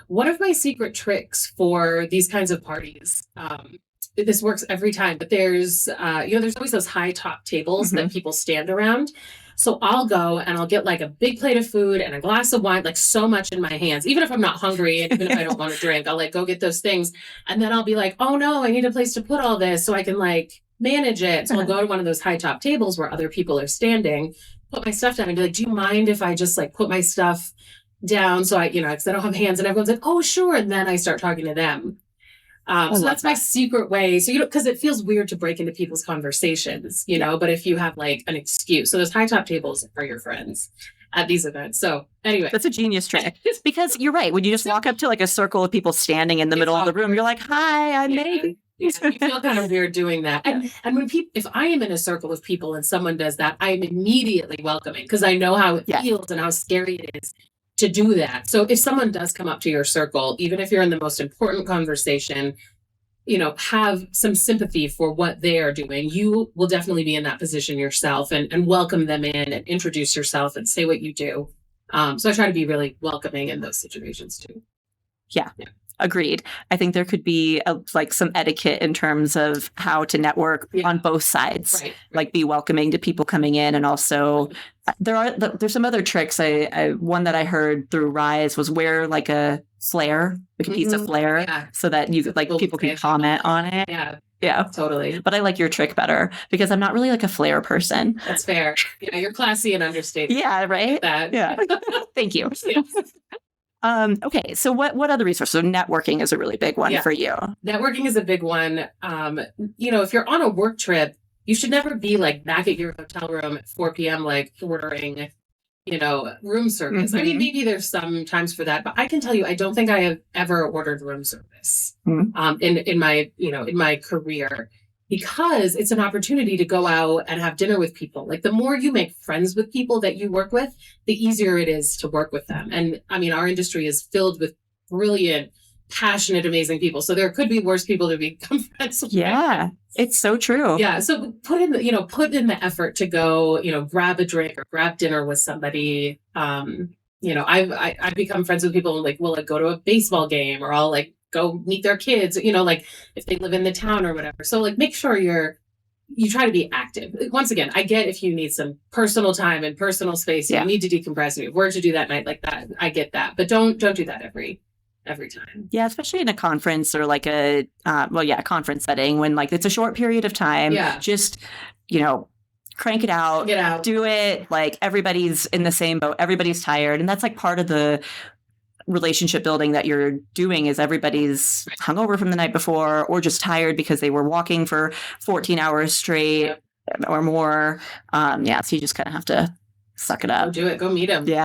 One of my secret tricks for these kinds of parties, this works every time, but there's, there's always those high top tables that people stand around. So I'll go and I'll get like a big plate of food and a glass of wine, like so much in my hands, even if I'm not hungry and even if I don't want to drink, I'll like go get those things. And then I'll be like, oh no, I need a place to put all this so I can like manage it. So I'll go to one of those high top tables where other people are standing, put my stuff down and be like, do you mind if I just like put my stuff down so I, because I don't have hands, and everyone's like, oh, sure. And then I start talking to them. So that's my secret way. So, because it feels weird to break into people's conversations, but if you have like an excuse, so those high top tables are your friends at these events. So anyway. That's a genius trick because you're right. When you just walk up to like a circle of people standing in the middle of the room, you're like, hi, I'm Meghan. Yeah, you feel kind of weird doing that. And when if I am in a circle of people and someone does that, I'm immediately welcoming because I know how it feels and how scary it is to do that. So if someone does come up to your circle, even if you're in the most important conversation, have some sympathy for what they are doing. You will definitely be in that position yourself and welcome them in and introduce yourself and say what you do. So I try to be really welcoming in those situations too. Yeah. Agreed. I think there could be like some etiquette in terms of how to network on both sides, right. Like be welcoming to people coming in. And also there's some other tricks. One that I heard through Rise was wear like a flare, like a piece of flare so that you like people can comment on it. Yeah, totally. But I like your trick better because I'm not really like a flare person. That's fair. Yeah, you're classy and understated. Yeah, right. Yeah. Thank you. Yes. Okay. So what other resources? So networking is a really big one for you. Networking is a big one. If you're on a work trip, you should never be like back at your hotel room at 4 p.m. like ordering, room service. I mean, maybe there's some times for that, but I can tell you, I don't think I have ever ordered room service in my career. Because it's an opportunity to go out and have dinner with people. Like the more you make friends with people that you work with, the easier it is to work with them. And I mean, our industry is filled with brilliant, passionate, amazing people. So there could be worse people to become friends with. Yeah, it's so true. Yeah. So put in the effort to go, grab a drink or grab dinner with somebody. I've become friends with people like, we'll like go to a baseball game or I'll like go meet their kids, like if they live in the town or whatever. So like make sure you try to be active. Once again, I get if you need some personal time and personal space, you need to decompress, you have work to do that night like that. I get that. But don't do that every time. Yeah, especially in a conference or like a conference setting when like it's a short period of time. Yeah. Just, crank it out. Get out. Do it. Like everybody's in the same boat. Everybody's tired. And that's like part of the relationship building that you're doing is everybody's hungover from the night before or just tired because they were walking for 14 hours straight or more. So you just kind of have to suck it up. Go do it. Go meet them. Yeah.